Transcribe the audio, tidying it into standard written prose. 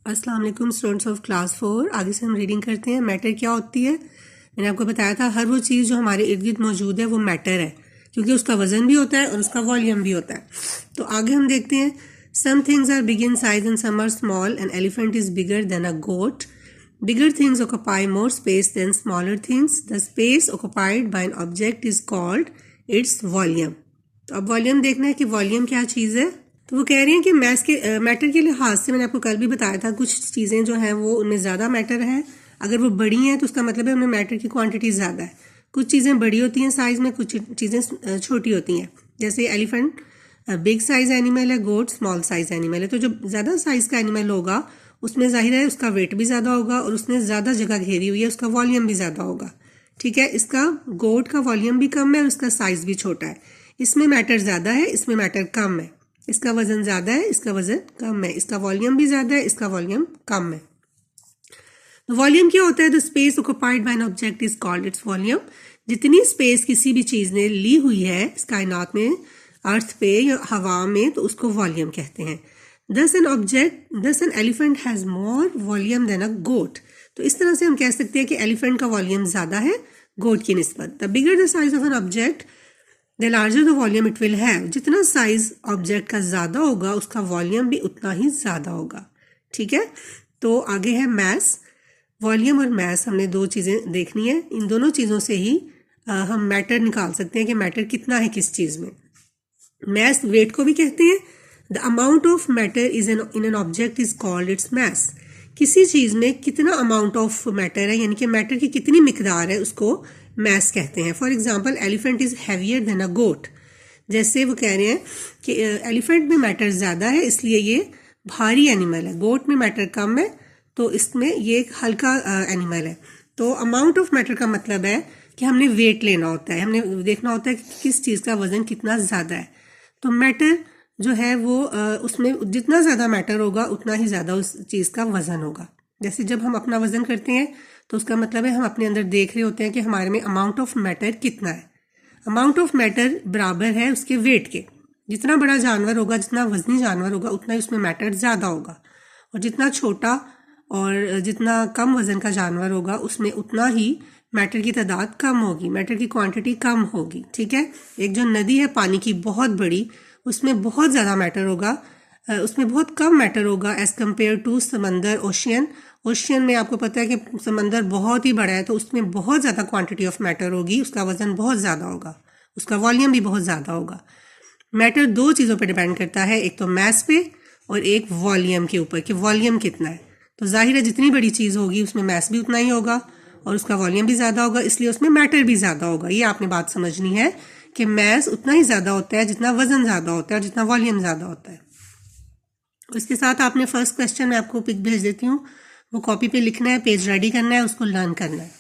अस्सलाम वालेकुम students of class 4। आगे से हम रीडिंग करते हैं। मैटर क्या होती है? मैंने आपको बताया था हर वो चीज़ जो हमारे इर्द गिर्द मौजूद है वो मैटर है, क्योंकि उसका वजन भी होता है और उसका वॉल्यूम भी होता है। तो आगे हम देखते हैं। Some things are big in size and some are small. An elephant is bigger than a goat. Bigger things occupy more space than smaller things. The space occupied by an object is called its volume. तो अब volume देखना है कि volume क्या चीज़ है। तो वो कह रही हैं कि मैटर के लिहाज से मैंने आपको कल भी बताया था, कुछ चीज़ें जो हैं वो उनमें ज़्यादा मैटर है। अगर वो बड़ी हैं तो उसका मतलब है उनमें मैटर की क्वांटिटी ज़्यादा है। कुछ चीज़ें बड़ी होती हैं साइज़ में, कुछ चीज़ें छोटी होती हैं। जैसे एलिफेंट बिग साइज़ एनिमल है, गोट स्मॉल साइज़ एनिमल है। तो जो ज़्यादा साइज़ का एनिमल होगा उसमें जाहिर है उसका वेट भी ज़्यादा होगा और उसने ज़्यादा जगह घेरी हुई है, उसका वॉल्यूम भी ज़्यादा होगा। ठीक है, इसका गोट का वॉल्यूम भी कम है और उसका साइज़ भी छोटा है। इसमें मैटर ज़्यादा है, इसमें मैटर कम है। इसका वजन ज़्यादा है, इसका वजन कम है। इसका वॉल्यूम भी ज़्यादा है, इसका वॉल्यूम कम है। वॉल्यूम क्या होता है? The space occupied by an object is called its volume. जितनी स्पेस किसी भी चीज़ ने ली हुई है इस कायनात में, अर्थ पे या हवा में, तो उसको वॉल्यूम कहते हैं। Thus an elephant has more volume than a goat. तो इस तरह से हम कह सकते हैं कि एलिफेंट का वॉल्यूम ज़्यादा है गोट की निस्बत। The bigger the size of an object the larger the volume it will have. जितना साइज ऑब्जेक्ट का ज़्यादा होगा उसका वॉल्यूम भी उतना ही ज़्यादा होगा। ठीक है, तो आगे है मैस। वॉल्यूम और मैस हमने दो चीज़ें देखनी है। इन दोनों चीज़ों से ही हम मैटर निकाल सकते हैं कि मैटर कितना है किस चीज़ में। मैस वेट को भी कहते हैं। The amount of matter is in an object is called its mass. किसी चीज़ में कितना अमाउंट ऑफ मैटर है, यानी कि मैटर की कितनी मिकदार है, उसको मैस कहते हैं। For example elephant is heavier than a goat. जैसे वो कह रहे हैं कि एलिफेंट में मैटर ज़्यादा है इसलिए ये भारी एनिमल है, गोट में मैटर कम है तो इसमें ये एक हल्का एनिमल है। तो अमाउंट ऑफ मैटर का मतलब है कि हमने वेट लेना होता है, हमने देखना होता है कि किस चीज़ का वजन कितना ज़्यादा है। तो मैटर जो है वो उसमें जितना ज़्यादा मैटर होगा उतना ही ज़्यादा उस चीज़ का वजन होगा। जैसे जब हम अपना वजन करते हैं तो उसका मतलब है हम अपने अंदर देख रहे होते हैं कि हमारे में अमाउंट ऑफ मैटर कितना है। अमाउंट ऑफ मैटर बराबर है उसके वेट के। जितना बड़ा जानवर होगा, जितना वजनी जानवर होगा, उतना ही उसमें मैटर ज़्यादा होगा। और जितना छोटा और जितना कम वजन का जानवर होगा उसमें उतना ही मैटर की तादाद कम होगी, मैटर की क्वांटिटी कम होगी। ठीक है, एक जो नदी है पानी की बहुत बड़ी, उसमें बहुत ज़्यादा मैटर होगा, उसमें बहुत कम मैटर होगा एज़ कम्पेयर टू समंदर, ओशियन। ओशियन में आपको पता है कि समंदर बहुत ही बड़ा है तो उसमें बहुत ज़्यादा क्वांटिटी ऑफ मैटर होगी, उसका वजन बहुत ज़्यादा होगा, उसका वॉल्यूम भी बहुत ज़्यादा होगा। मैटर दो चीज़ों पर डिपेंड करता है, एक तो मैस पे और एक वॉल्यूम के ऊपर कि वॉल्यूम कितना है। तो जाहिर है जितनी बड़ी चीज़ होगी उसमें मैस भी उतना ही होगा और उसका वॉल्यूम भी ज़्यादा होगा, इसलिए उसमें मैटर भी ज़्यादा होगा। ये आपने बात समझनी है कि मैस उतना ही ज़्यादा होता है जितना वजन ज़्यादा होता है और जितना वॉल्यूम ज़्यादा होता है। इसके साथ आपने फर्स्ट क्वेश्चन मैं आपको पिक भेज देती हूँ, वो कॉपी पे लिखना है, पेज रेडी करना है, उसको लर्न करना है।